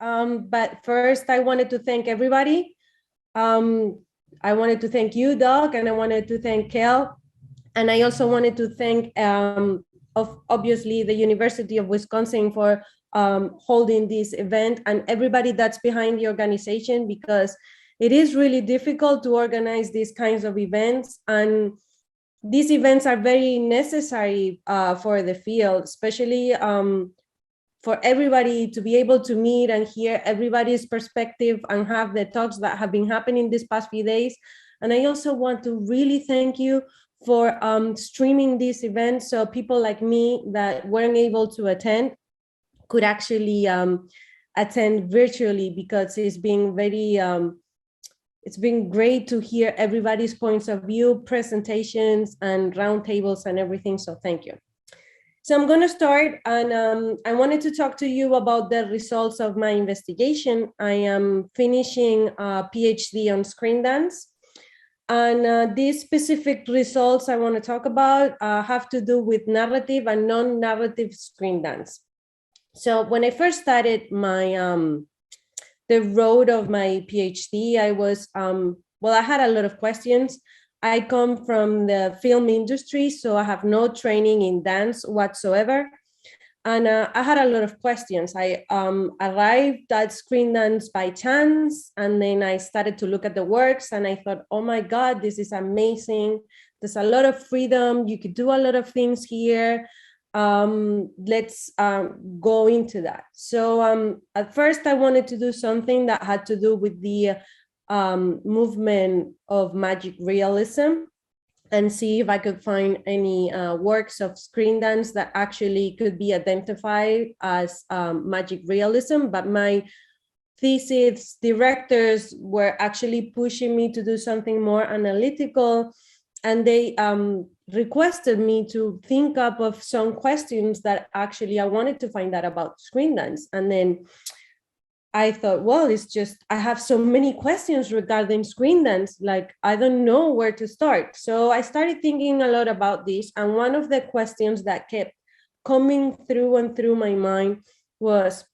But first, I wanted to thank everybody. I wanted to thank you, Doc, and I wanted to thank Kel. And I also wanted to thank, obviously, the University of Wisconsin for holding this event and everybody that's behind the organization, because it is really difficult to organize these kinds of events. And these events are very necessary for the field, especially for everybody to be able to meet and hear everybody's perspective and have the talks that have been happening these past few days. And I also want to really thank you for streaming this event, so people like me that weren't able to attend could actually attend virtually, because it's been very, it's been great to hear everybody's points of view, presentations and roundtables and everything, so thank you. So I'm going to start, and I wanted to talk to you about the results of my investigation. I am finishing a PhD on screen dance. And these specific results I want to talk about have to do with narrative and non-narrative screen dance. So when I first started my the road of my PhD, I was well, I had a lot of questions. I come from the film industry, so I have no training in dance whatsoever. And I had a lot of questions. I arrived at screen dance by chance, and then I started to look at the works, and I thought, oh my God, this is amazing. There's a lot of freedom. You could do a lot of things here. Let's go into that. So at first I wanted to do something that had to do with the movement of magic realism, and see if I could find any works of screen dance that actually could be identified as magic realism. But my thesis directors were actually pushing me to do something more analytical, and they requested me to think up of some questions that actually I wanted to find out about screen dance. And then I thought, well, it's just, I have so many questions regarding screen dance, like, I don't know where to start. So I started thinking a lot about this. And one of the questions that kept coming through and through my mind was,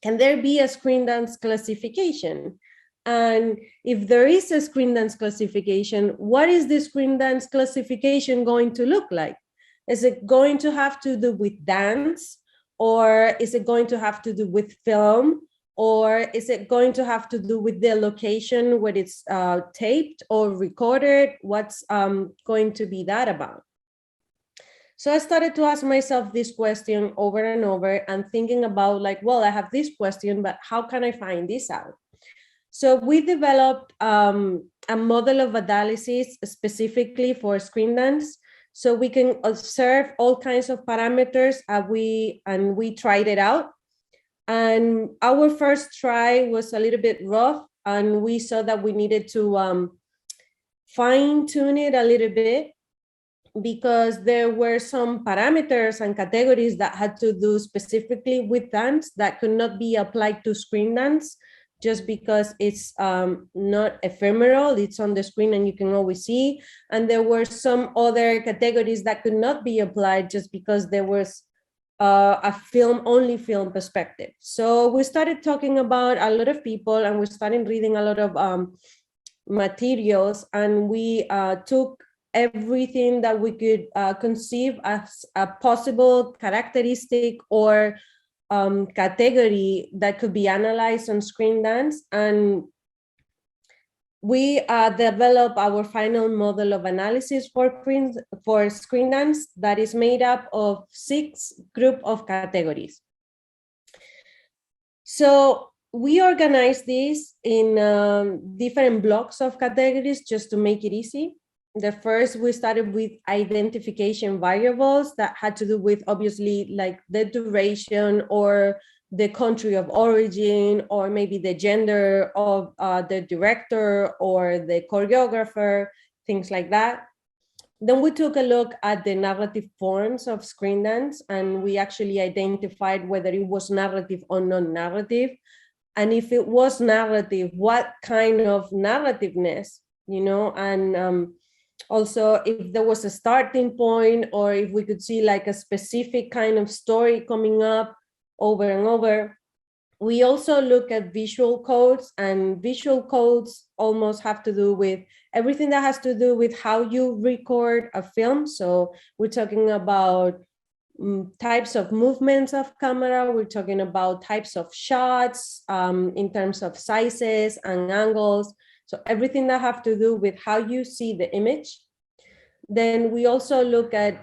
can there be a screen dance classification? And if there is a screen dance classification, what is the screen dance classification going to look like? Is it going to have to do with dance? Or is it going to have to do with film? Or is it going to have to do with the location where it's taped or recorded? What's going to be that about? So I started to ask myself this question over and over, and thinking about, like, well, I have this question, but how can I find this out? So we developed a model of analysis specifically for screen dance, so we can observe all kinds of parameters, and we tried it out. And our first try was a little bit rough, and we saw that we needed to fine tune it a little bit, because there were some parameters and categories that had to do specifically with dance that could not be applied to screen dance, just because it's not ephemeral, it's on the screen and you can always see. And there were some other categories that could not be applied just because there was a only film perspective. So we started talking about a lot of people, and we started reading a lot of materials, and we took everything that we could conceive as a possible characteristic or category that could be analyzed on screen dance. And we develop our final model of analysis for screen dance that is made up of 6 group of categories. So we organize this in different blocks of categories just to make it easy. The first, we started with identification variables that had to do with, obviously, like the duration or the country of origin, or maybe the gender of the director or the choreographer, things like that. Then we took a look at the narrative forms of screen dance, and we actually identified whether it was narrative or non-narrative. And if it was narrative, what kind of narrativeness, and also if there was a starting point, or if we could see like a specific kind of story coming up over and over. We also look at visual codes, and visual codes almost have to do with everything that has to do with how you record a film. So we're talking about types of movements of camera. We're talking about types of shots in terms of sizes and angles. So everything that have to do with how you see the image. Then we also look at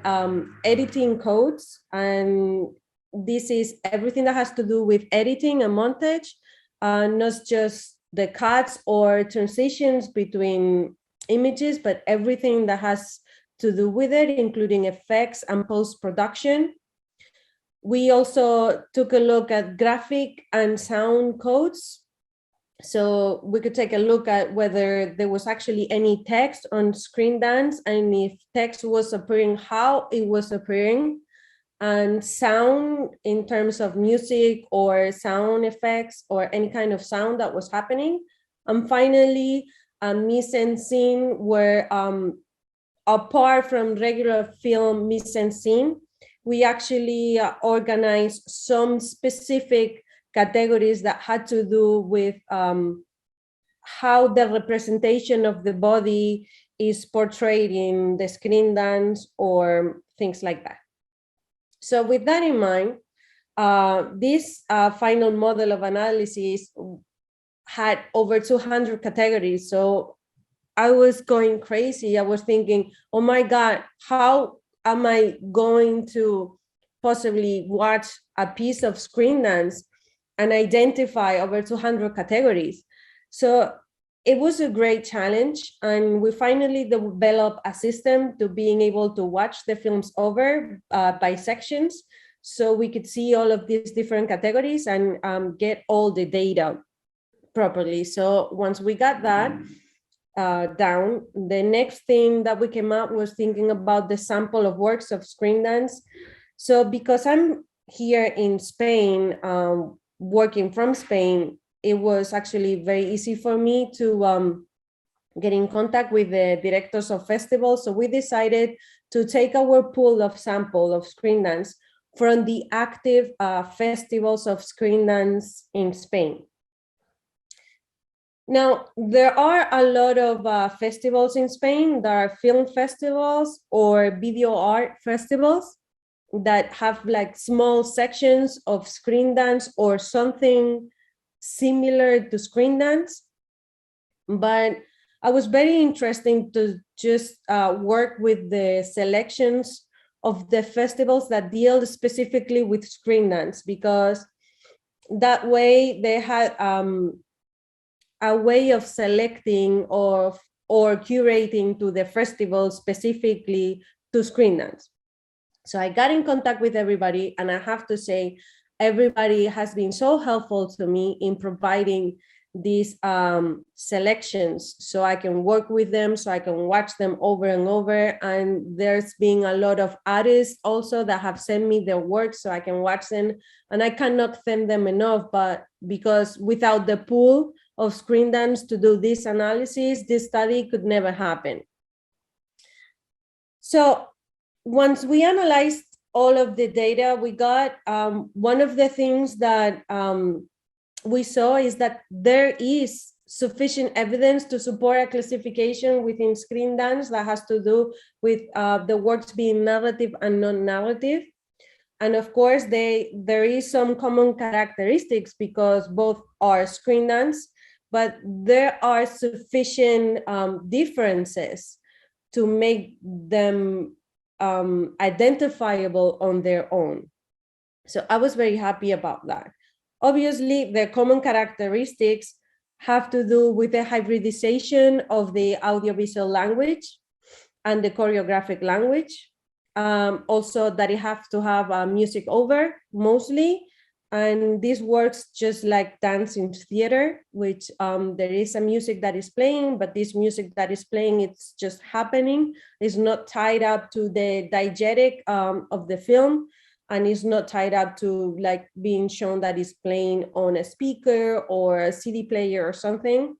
editing codes, and this is everything that has to do with editing and montage, not just the cuts or transitions between images, but everything that has to do with it, including effects and post-production. We also took a look at graphic and sound codes. So we could take a look at whether there was actually any text on screen dance, and if text was appearing, how it was appearing, and sound in terms of music or sound effects or any kind of sound that was happening. And finally, mise en scene, where apart from regular film mise en scene, we actually organized some specific categories that had to do with how the representation of the body is portrayed in the screen dance or things like that. So with that in mind, this final model of analysis had over 200 categories. So I was going crazy. I was thinking, oh my God, how am I going to possibly watch a piece of screen dance and identify over 200 categories? So it was a great challenge, and we finally developed a system to being able to watch the films over by sections, so we could see all of these different categories and get all the data properly. So once we got that down, the next thing that we came up was thinking about the sample of works of screen dance. So because I'm here in Spain, working from Spain, it was actually very easy for me to get in contact with the directors of festivals. So we decided to take our pool of sample of screen dance from the active festivals of screen dance in Spain. Now, there are a lot of festivals in Spain. There are film festivals or video art festivals that have like small sections of screen dance or something similar to screen dance. But I was very interested to just work with the selections of the festivals that deal specifically with screen dance, because that way they had a way of selecting or curating to the festival specifically to screen dance. So I got in contact with everybody, and I have to say, everybody has been so helpful to me in providing these selections so I can work with them, so I can watch them over and over. And there's been a lot of artists also that have sent me their work so I can watch them, and I cannot thank them enough. But because without the pool of screen dance to do this analysis, this study could never happen. So once we analyzed all of the data we got, one of the things that we saw is that there is sufficient evidence to support a classification within screen dance that has to do with the works being narrative and non-narrative. And of course, there is some common characteristics because both are screen dance, but there are sufficient differences to make them identifiable on their own. So I was very happy about that. Obviously, the common characteristics have to do with the hybridization of the audiovisual language and the choreographic language. Also that it have to have music over mostly. And this works just like dance in theater, which there is a music that is playing, but this music that is playing, it's just happening. It's not tied up to the diegetic of the film, and it's not tied up to like being shown that is playing on a speaker or a CD player or something.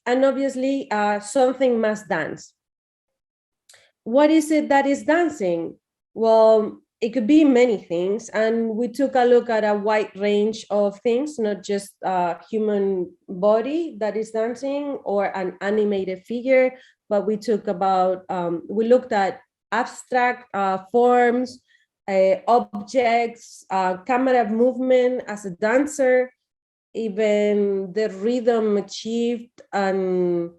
And obviously something must dance. What is it that is dancing? Well, it could be many things. And we took a look at a wide range of things, not just a human body that is dancing or an animated figure, but we we looked at abstract forms, objects, camera movement as a dancer, even the rhythm achieved and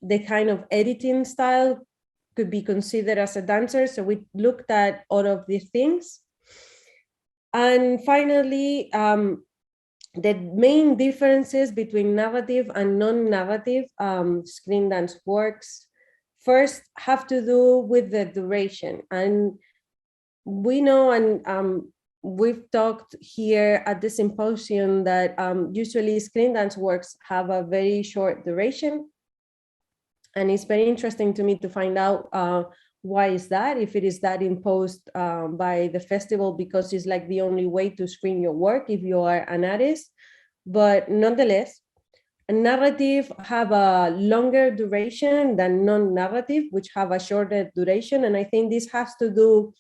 the kind of editing style could be considered as a dancer. So we looked at all of these things. And finally, the main differences between narrative and non-narrative screen dance works first have to do with the duration. And we know, and we've talked here at the symposium, that usually screen dance works have a very short duration. And it's very interesting to me to find out why is that, if it is that imposed by the festival, because it's like the only way to screen your work if you are an artist. But nonetheless, a narrative have a longer duration than non-narrative, which have a shorter duration. And I think this has to do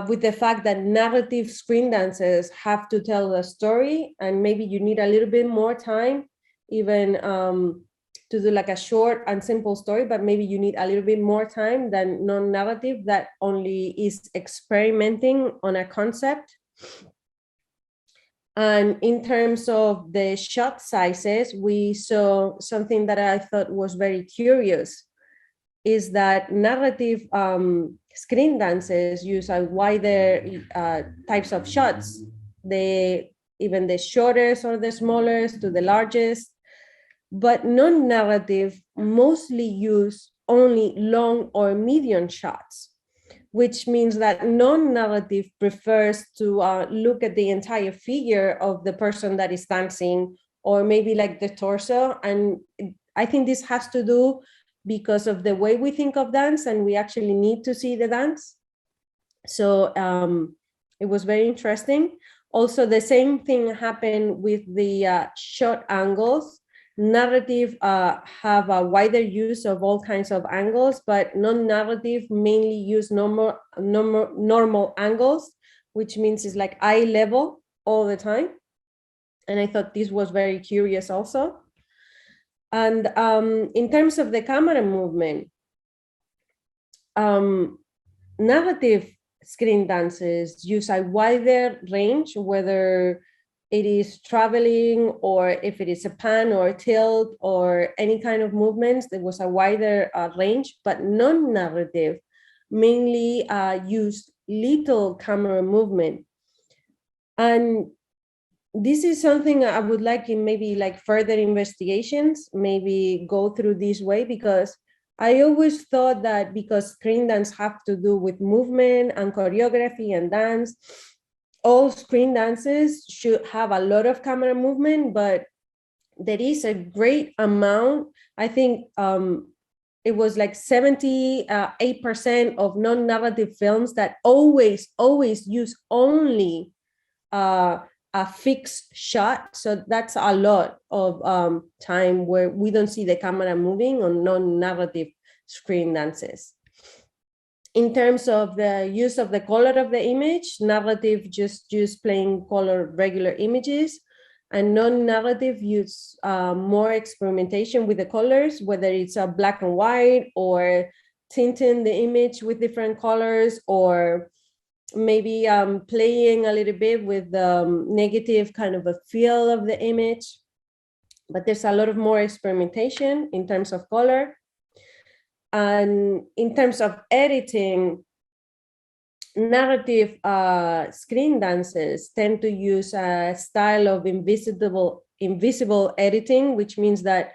with the fact that narrative screen dances have to tell a story, and maybe you need a little bit more time even to do like a short and simple story, but maybe you need a little bit more time than non-narrative that only is experimenting on a concept. And in terms of the shot sizes, we saw something that I thought was very curious, is that narrative screen dances use a wider types of shots. Even the shortest or the smallest to the largest, but non-narrative mostly use only long or medium shots, which means that non-narrative prefers to look at the entire figure of the person that is dancing, or maybe like the torso. And I think this has to do because of the way we think of dance, and we actually need to see the dance. So it was very interesting. Also, the same thing happened with the shot angles. Narrative have a wider use of all kinds of angles, but non-narrative mainly use normal angles, which means it's like eye level all the time. And I thought this was very curious also. And in terms of the camera movement, narrative screen dances use a wider range, whether it is traveling or if it is a pan or a tilt or any kind of movements. There was a wider range, but non-narrative mainly used little camera movement. And this is something I would like in maybe like further investigations, maybe go through this way, because I always thought that because screen dance have to do with movement and choreography and dance, all screen dances should have a lot of camera movement, but there is a great amount. I think it was like 78% of non-narrative films that always use only a fixed shot. So that's a lot of time where we don't see the camera moving on non-narrative screen dances. In terms of the use of the color of the image, narrative just use plain color regular images, and non-narrative use more experimentation with the colors, whether it's a black and white or tinting the image with different colors, or maybe playing a little bit with the negative kind of a feel of the image. But there's a lot of more experimentation in terms of color. And in terms of editing, narrative screen dances tend to use a style of invisible editing, which means that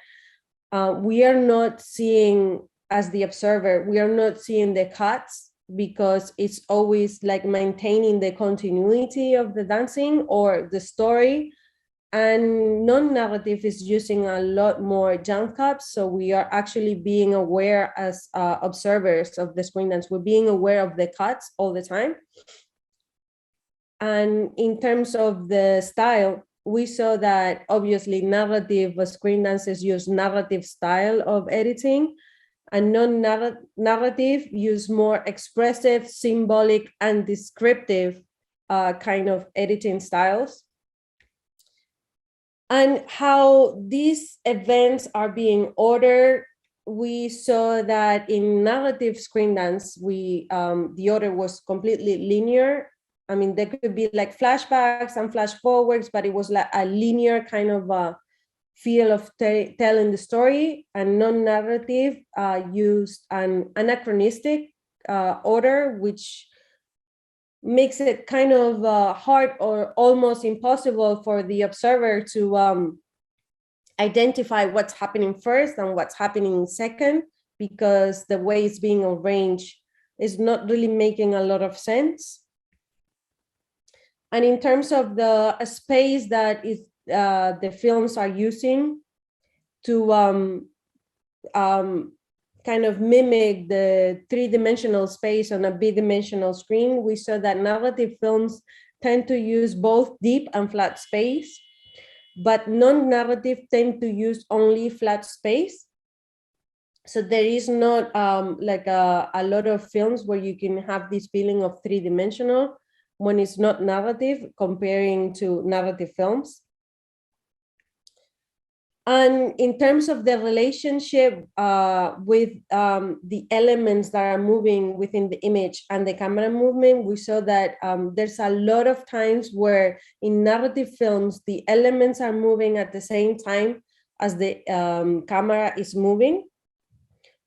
we are not seeing, as the observer, we are not seeing the cuts, because it's always like maintaining the continuity of the dancing or the story. And non-narrative is using a lot more jump cuts, so we are actually being aware as observers of the screen dance. We're being aware of the cuts all the time. And in terms of the style, we saw that obviously narrative screen dances use narrative style of editing, and non-narrative use more expressive, symbolic, and descriptive kind of editing styles. And how these events are being ordered, we saw that in narrative screen dance, the order was completely linear. I mean, there could be like flashbacks and flash forwards, but it was like a linear kind of feel of telling the story. And non-narrative used an anachronistic order, which makes it kind of hard or almost impossible for the observer to identify what's happening first and what's happening second, because the way it's being arranged is not really making a lot of sense. And in terms of the space that is the films are using to kind of mimic the three-dimensional space on a bidimensional screen, we saw that narrative films tend to use both deep and flat space, but non-narrative tend to use only flat space. So there is not like a lot of films where you can have this feeling of three-dimensional when it's not narrative, comparing to narrative films. And in terms of the relationship with the elements that are moving within the image and the camera movement, we saw that there's a lot of times where in narrative films, the elements are moving at the same time as the camera is moving.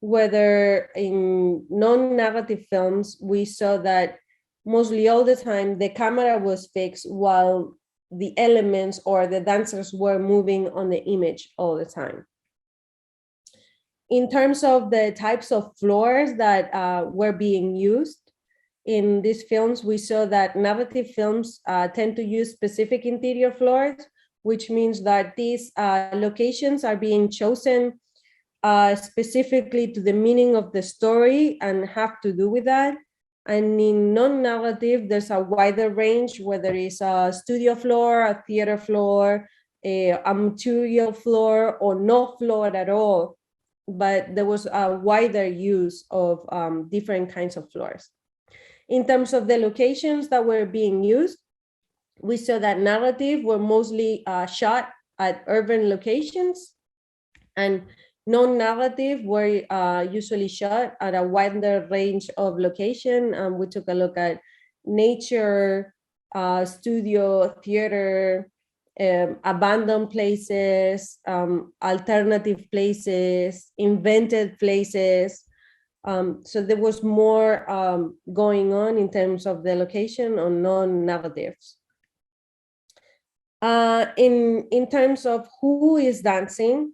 Whether in non-narrative films, we saw that mostly all the time the camera was fixed while the elements or the dancers were moving on the image all the time. In terms of the types of floors that were being used in these films, we saw that narrative films tend to use specific interior floors, which means that these locations are being chosen specifically to the meaning of the story and have to do with that. And in non-narrative, there's a wider range, whether it's a studio floor, a theater floor, a material floor, or no floor at all. But there was a wider use of different kinds of floors. In terms of the locations that were being used, we saw that narrative were mostly shot at urban locations, and non-narrative were usually shot at a wider range of location. We took a look at nature, studio, theater, abandoned places, alternative places, invented places. So there was more going on in terms of the location on non-narratives. In terms of who is dancing,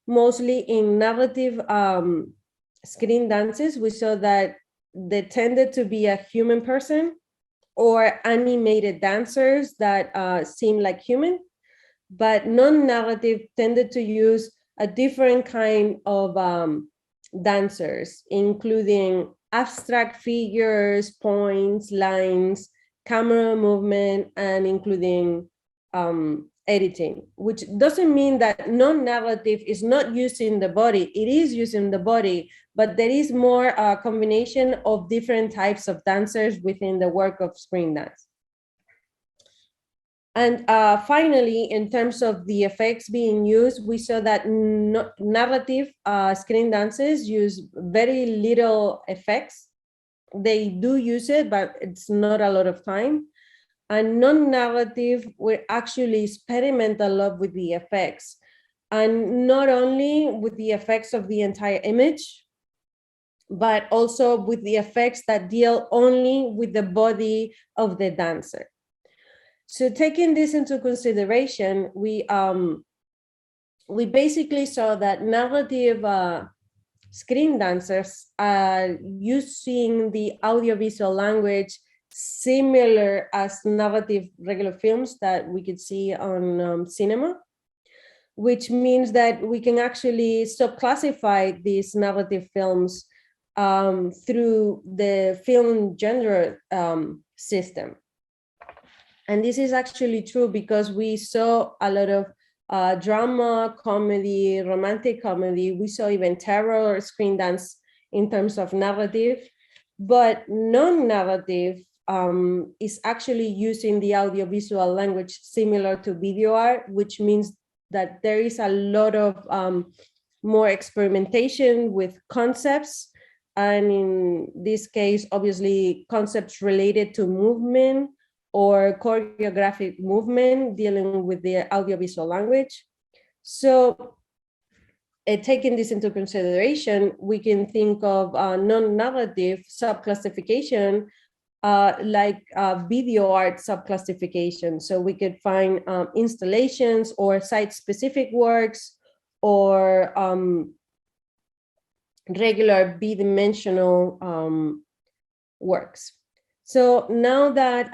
mostly in narrative screen dances, we saw that they tended to be a human person or animated dancers that seem like human, but non-narrative tended to use a different kind of dancers, including abstract figures, points, lines, camera movement, and including editing, which doesn't mean that non-narrative is not using the body. It is using the body, but there is more combination of different types of dancers within the work of screen dance. And finally, in terms of the effects being used, we saw that narrative screen dances use very little effects. They do use it, but it's not a lot of time. And non-narrative, we actually experiment a lot with the effects, and not only with the effects of the entire image, but also with the effects that deal only with the body of the dancer. So taking this into consideration, we basically saw that narrative screen dancers are using the audiovisual language similar as narrative regular films that we could see on cinema, which means that we can actually sub-classify these narrative films through the film genre system. And this is actually true because we saw a lot of drama, comedy, romantic comedy. We saw even terror or screen dance in terms of narrative, but non-narrative is actually using the audiovisual language similar to video art, which means that there is a lot of more experimentation with concepts. And in this case, obviously, concepts related to movement or choreographic movement dealing with the audiovisual language. So taking this into consideration, we can think of non-narrative subclassification like video art subclassification. So we could find installations or site-specific works or regular bidimensional works. So now that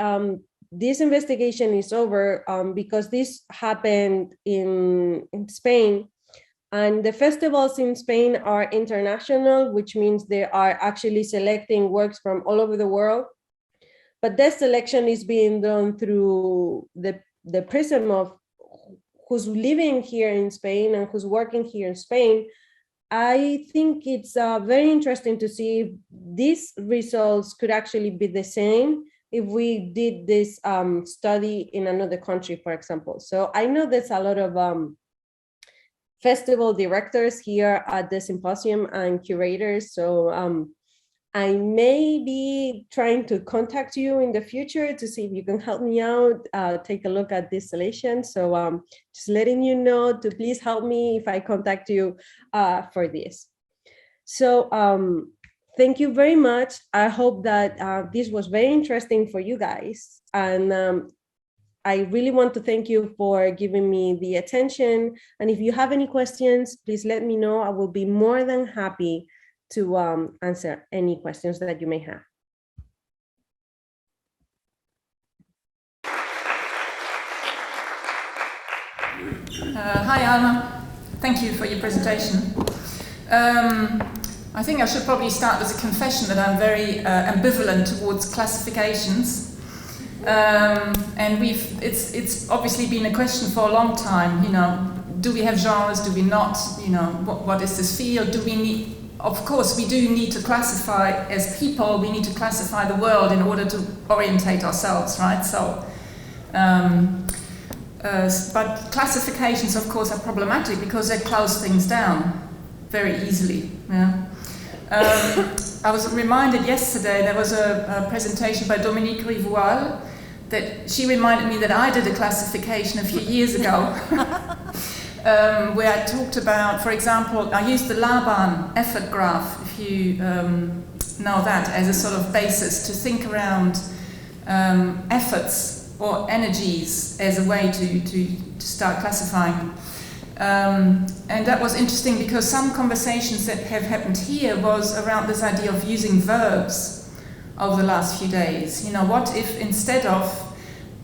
this investigation is over, because this happened in Spain, and the festivals in Spain are international, which means they are actually selecting works from all over the world. But that selection is being done through the prism of who's living here in Spain and who's working here in Spain. I think it's very interesting to see if these results could actually be the same if we did this study in another country, for example. So I know there's a lot of festival directors here at the symposium and curators. So I may be trying to contact you in the future to see if you can help me out, take a look at this selection. So just letting you know to please help me if I contact you for this. So thank you very much. I hope that this was very interesting for you guys. And I really want to thank you for giving me the attention. And if you have any questions, please let me know. I will be more than happy to answer any questions that you may have. Hi, Alma. Thank you for your presentation. I think I should probably start with a confession that I'm very ambivalent towards classifications. And it's obviously been a question for a long time, you know, do we have genres, do we not, you know, what is this field, do we need, of course we do need to classify as people, we need to classify the world in order to orientate ourselves, right? So, but classifications of course are problematic because they close things down very easily, yeah. I was reminded yesterday, there was a presentation by Dominique Rivoal, that she reminded me that I did a classification a few years ago, where I talked about, for example, I used the Laban effort graph, if you know that, as a sort of basis to think around efforts or energies as a way to start classifying. And that was interesting because some conversations that have happened here was around this idea of using verbs over the last few days. You know, what if instead of,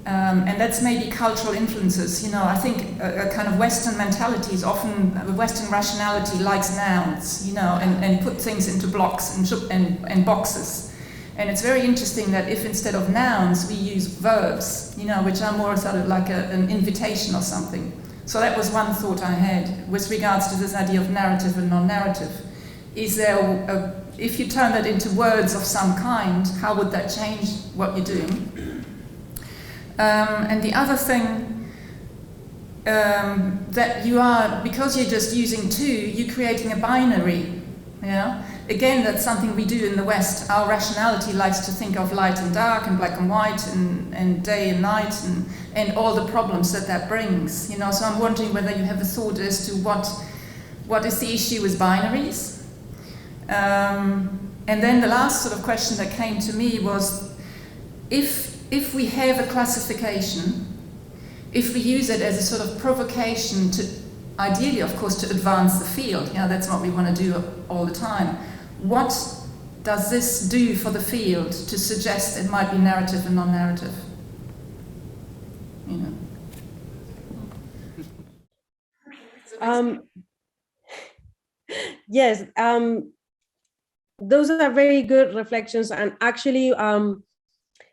and that's maybe cultural influences, you know, I think a kind of Western mentality is often, Western rationality likes nouns, you know, and put things into blocks and boxes. And it's very interesting that if instead of nouns we use verbs, you know, which are more sort of like an invitation or something. So that was one thought I had with regards to this idea of narrative and non-narrative. Is there if you turn that into words of some kind, how would that change what you're doing? And the other thing that you are, because you're just using two, you're creating a binary. Yeah. Again, that's something we do in the West. Our rationality likes to think of light and dark and black and white and day and night and all the problems that brings. You know, so I'm wondering whether you have a thought as to what is the issue with binaries. And then the last sort of question that came to me was, if we have a classification, if we use it as a sort of provocation to, ideally of course, to advance the field, you know, that's what we want to do all the time. What does this do for the field to suggest it might be narrative and non-narrative? You know. Yes, those are very good reflections, and actually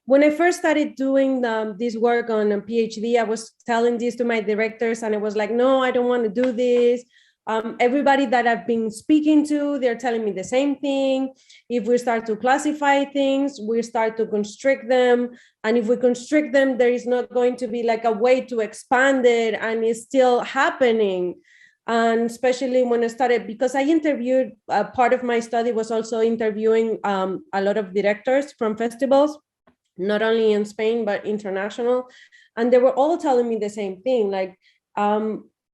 when I first started doing this work on a PhD, I was telling this to my directors, and it was like, no, I don't want to do this. Everybody that I've been speaking to, they're telling me the same thing. If we start to classify things, we start to constrict them. And if we constrict them, there is not going to be like a way to expand it, and it's still happening. And especially when I started, because I interviewed, part of my study was also interviewing a lot of directors from festivals, not only in Spain, but international. And they were all telling me the same thing, like,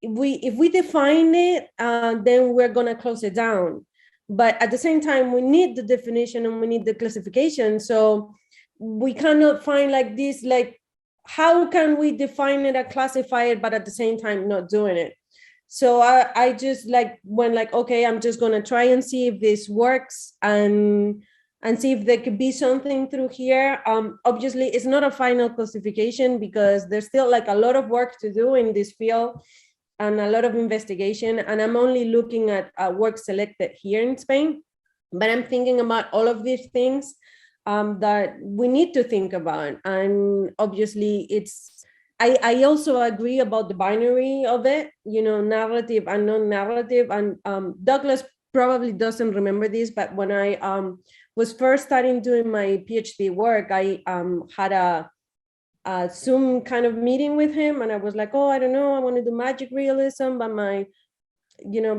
if we define it, then we're gonna close it down. But at the same time, we need the definition and we need the classification. So we cannot find like this, like, how can we define it and classify it, but at the same time not doing it? So I just like went like, okay, I'm just gonna try and see if this works, and see if there could be something through here. Obviously, it's not a final classification because there's still like a lot of work to do in this field and a lot of investigation. And I'm only looking at work selected here in Spain, but I'm thinking about all of these things that we need to think about. And obviously, I also agree about the binary of it, narrative and non-narrative. And Douglas probably doesn't remember this, but when I was first starting doing my PhD work, I had a Zoom kind of meeting with him, and I was like, oh, I don't know, I want to do magic realism, but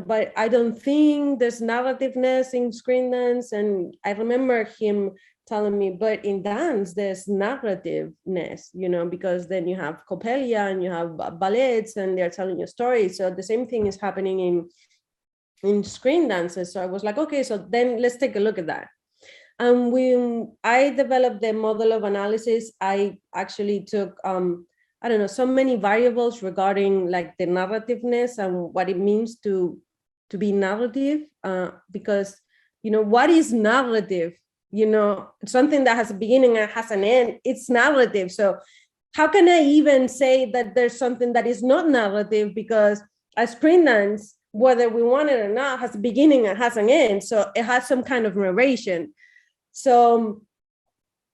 but I don't think there's narrativeness in screen dance. And I remember him telling me, but in dance there's narrativeness, because then you have coppelia and you have ballets and they're telling you stories. So the same thing is happening in screen dances. So I was like, okay, so then let's take a look at that. And when I developed the model of analysis, I actually took I don't know, so many variables regarding like the narrativeness and what it means to be narrative, because what is narrative? Something that has a beginning and has an end, it's narrative. So how can I even say that there's something that is not narrative? Because a screen dance, whether we want it or not, has a beginning and has an end. So it has some kind of narration. So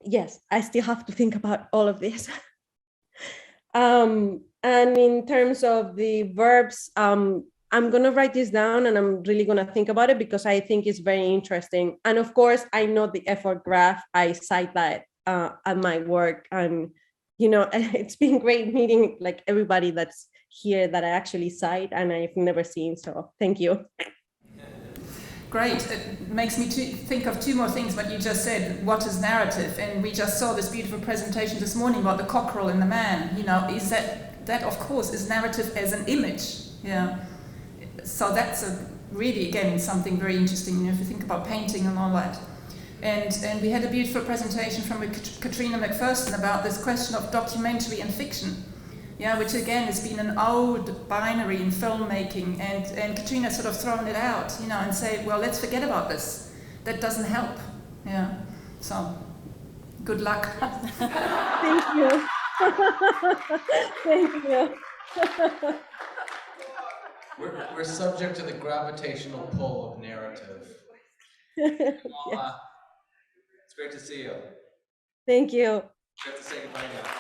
yes, I still have to think about all of this. And in terms of the verbs, I'm going to write this down and I'm really going to think about it because I think it's very interesting. And of course, I know the effort graph. I cite that at my work. And, it's been great meeting like everybody that's here that I actually cite and I've never seen. So thank you. Great. It makes me think of two more things what you just said. What is narrative? And we just saw this beautiful presentation this morning about the cockerel and the man. Is that of course is narrative as an image. Yeah. So that's really again something very interesting. If you think about painting and all that. And we had a beautiful presentation from Katrina McPherson about this question of documentary and fiction. Yeah, which again has been an old binary in filmmaking, and Katrina sort of thrown it out, and said, well, let's forget about this. That doesn't help. Yeah. So, good luck. Thank you. Thank you. We're subject to the gravitational pull of narrative. Yes. It's great to see you. Thank you. We have to say goodbye now.